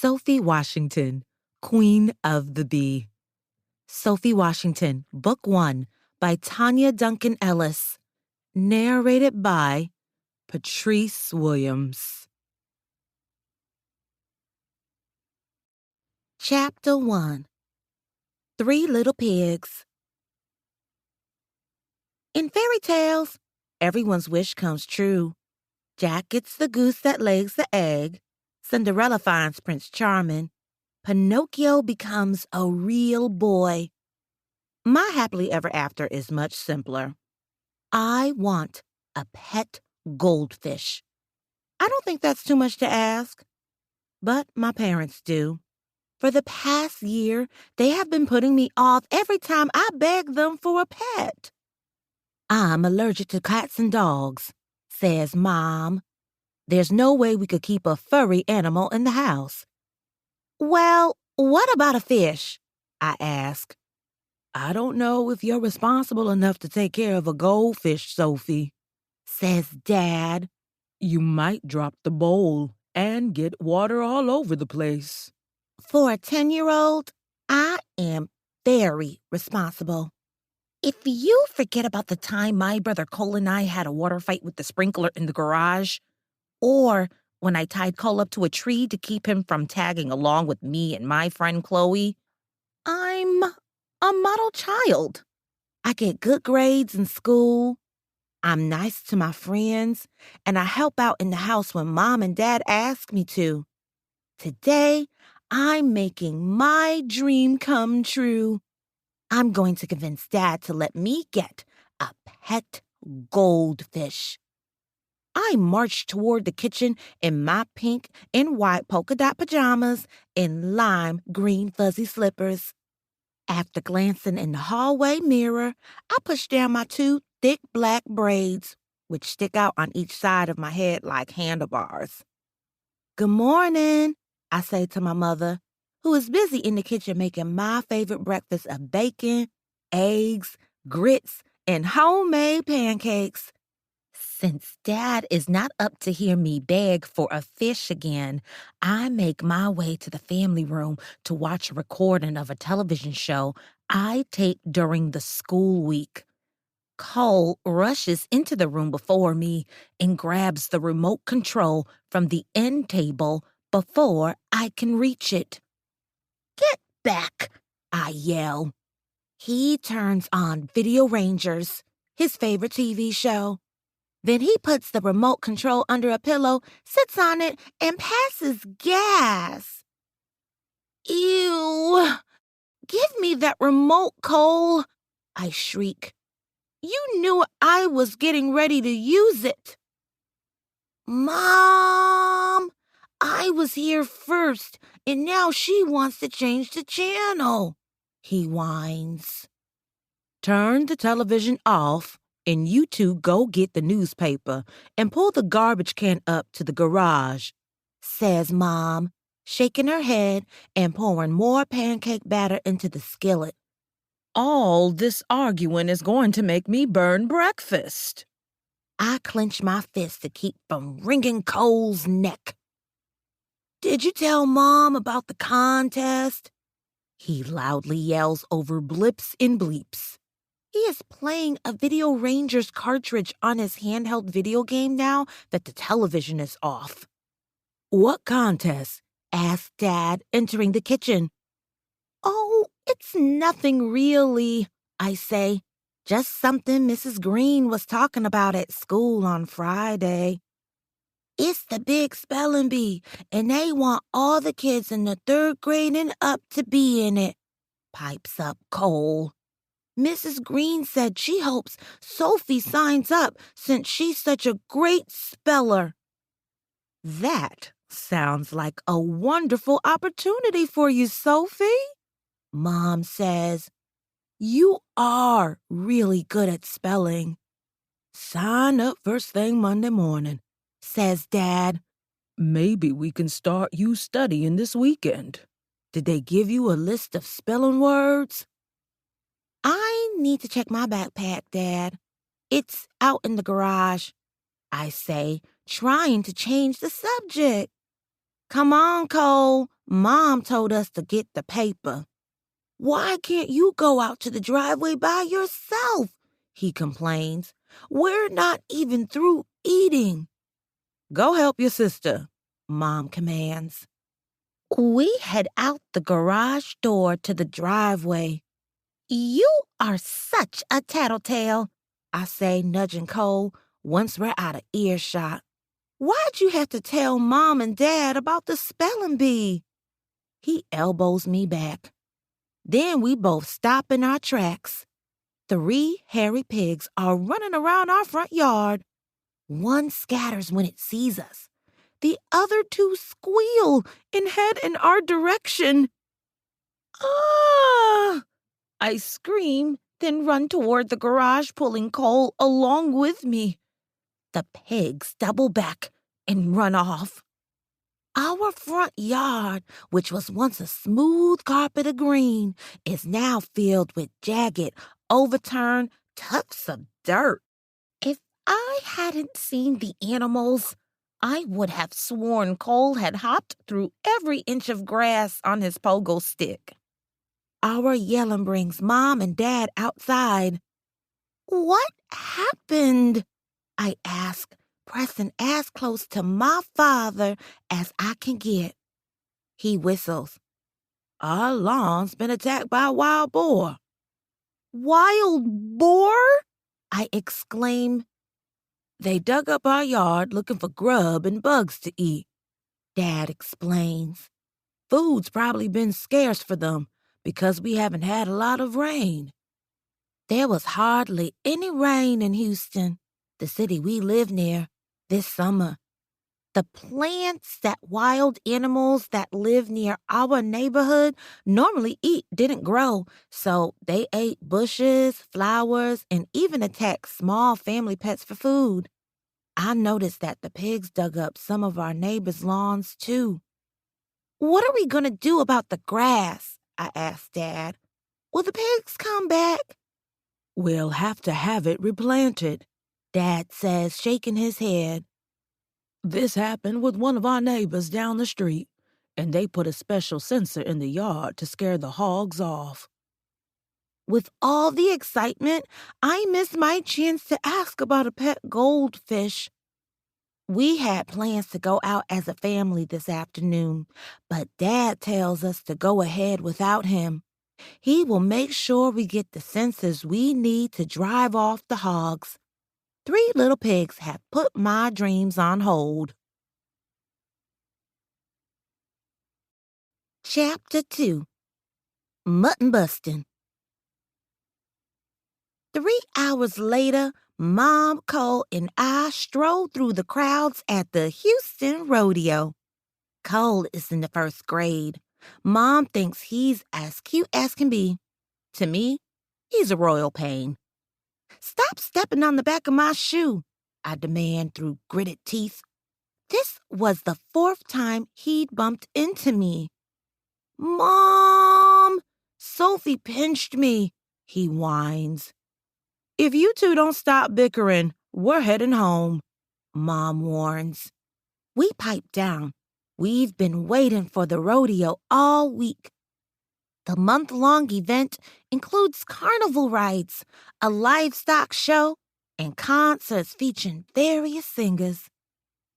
Sophie Washington, Queen of the Bee. Sophie Washington, Book 1, by Tonya Duncan Ellis. Narrated by Patrice Williams. Chapter 1. 3 Little Pigs. In fairy tales, everyone's wish comes true. Jack gets the goose that lays the egg. Cinderella finds Prince Charming. Pinocchio becomes a real boy. My happily ever after is much simpler. I want a pet goldfish. I don't think that's too much to ask, but my parents do. For the past year, they have been putting me off every time I beg them for a pet. I'm allergic to cats and dogs, says Mom. There's no way we could keep a furry animal in the house. Well, what about a fish? I ask. I don't know if you're responsible enough to take care of a goldfish, Sophie, says Dad. You might drop the bowl and get water all over the place. For a 10-year-old, I am very responsible. If you forget about the time my brother Cole and I had a water fight with the sprinkler in the garage, or when I tied Cole up to a tree to keep him from tagging along with me and my friend Chloe, I'm a model child. I get good grades in school. I'm nice to my friends, and I help out in the house when Mom and Dad ask me to. Today, I'm making my dream come true. I'm going to convince Dad to let me get a pet goldfish. I march toward the kitchen in my pink and white polka dot pajamas and lime green fuzzy slippers. After glancing in the hallway mirror, I push down my 2 thick black braids, which stick out on each side of my head like handlebars. Good morning, I say to my mother, who is busy in the kitchen making my favorite breakfast of bacon, eggs, grits, and homemade pancakes. Since Dad is not up to hear me beg for a fish again, I make my way to the family room to watch a recording of a television show I taped during the school week. Cole rushes into the room before me and grabs the remote control from the end table before I can reach it. Get back, I yell. He turns on Video Rangers, his favorite TV show. Then he puts the remote control under a pillow, sits on it, and passes gas. Ew! Give me that remote, Cole, I shriek. You knew I was getting ready to use it. Mom! I was here first, and now she wants to change the channel, he whines. Turn the television off, and you 2 go get the newspaper and pull the garbage can up to the garage, says Mom, shaking her head and pouring more pancake batter into the skillet. All this arguing is going to make me burn breakfast. I clench my fist to keep from wringing Cole's neck. Did you tell Mom about the contest? He loudly yells over blips and bleeps. He is playing a Video Rangers cartridge on his handheld video game now that the television is off. What contest? Asked Dad, entering the kitchen. Oh, it's nothing really, I say. Just something Mrs. Green was talking about at school on Friday. It's the big spelling bee, and they want all the kids in the 3rd grade and up to be in it, pipes up Cole. Mrs. Green said she hopes Sophie signs up since she's such a great speller. That sounds like a wonderful opportunity for you, Sophie, Mom says. You are really good at spelling. Sign up first thing Monday morning, says Dad. Maybe we can start you studying this weekend. Did they give you a list of spelling words? I need to check my backpack, Dad. It's out in the garage, I say, trying to change the subject. Come on, Cole. Mom told us to get the paper. Why can't you go out to the driveway by yourself? He complains. We're not even through eating. Go help your sister, Mom commands. We head out the garage door to the driveway. You are such a tattletale, I say, nudging Cole once we're out of earshot. Why'd you have to tell Mom and Dad about the spelling bee? He elbows me back. Then we both stop in our tracks. 3 hairy pigs are running around our front yard. One scatters when it sees us. The other 2 squeal and head in our direction. Ah! I scream, then run toward the garage, pulling Cole along with me. The pigs double back and run off. Our front yard, which was once a smooth carpet of green, is now filled with jagged, overturned tufts of dirt. If I hadn't seen the animals, I would have sworn Cole had hopped through every inch of grass on his pogo stick. Our yelling brings Mom and Dad outside. What happened? I ask, pressing as close to my father as I can get. He whistles. Our lawn's been attacked by a wild boar. Wild boar? I exclaim. They dug up our yard looking for grub and bugs to eat, Dad explains. Food's probably been scarce for them because we haven't had a lot of rain. There was hardly any rain in Houston, the city we live near, this summer. The plants that wild animals that live near our neighborhood normally eat didn't grow, so they ate bushes, flowers, and even attacked small family pets for food. I noticed that the pigs dug up some of our neighbors' lawns, too. What are we going to do about the grass? I asked Dad. Will the pigs come back? We'll have to have it replanted, Dad says, shaking his head. This happened with one of our neighbors down the street, and they put a special sensor in the yard to scare the hogs off. With all the excitement, I missed my chance to ask about a pet goldfish. We had plans to go out as a family this afternoon, but Dad tells us to go ahead without him. He will make sure we get the sensors we need to drive off the hogs. 3 little pigs have put my dreams on hold. Chapter 2. Mutton Bustin'. 3 hours later, Mom, Cole, and I strolled through the crowds at the Houston Rodeo. Cole is in the 1st grade. Mom thinks he's as cute as can be. To me, he's a royal pain. Stop stepping on the back of my shoe, I demand through gritted teeth. This was the 4th time he'd bumped into me. Mom! Sophie pinched me, he whines. If you 2 don't stop bickering, we're heading home, Mom warns. We pipe down. We've been waiting for the rodeo all week. The month-long event includes carnival rides, a livestock show, and concerts featuring various singers.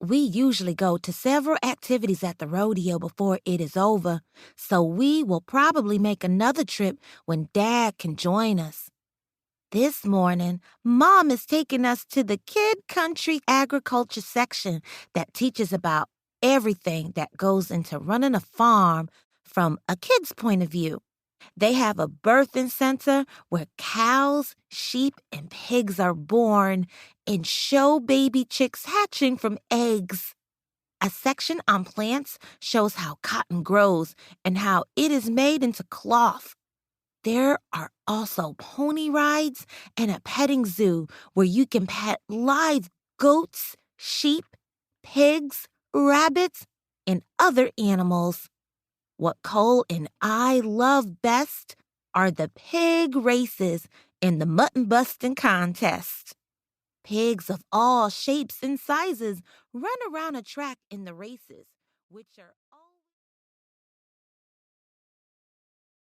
We usually go to several activities at the rodeo before it is over, so we will probably make another trip when Dad can join us. This morning, Mom is taking us to the Kid Country Agriculture section that teaches about everything that goes into running a farm from a kid's point of view. They have a birthing center where cows, sheep, and pigs are born and show baby chicks hatching from eggs. A section on plants shows how cotton grows and how it is made into cloth. There are also pony rides and a petting zoo where you can pet live goats, sheep, pigs, rabbits, and other animals. What Cole and I love best are the pig races and the mutton busting contest. Pigs of all shapes and sizes run around a track in the races, which are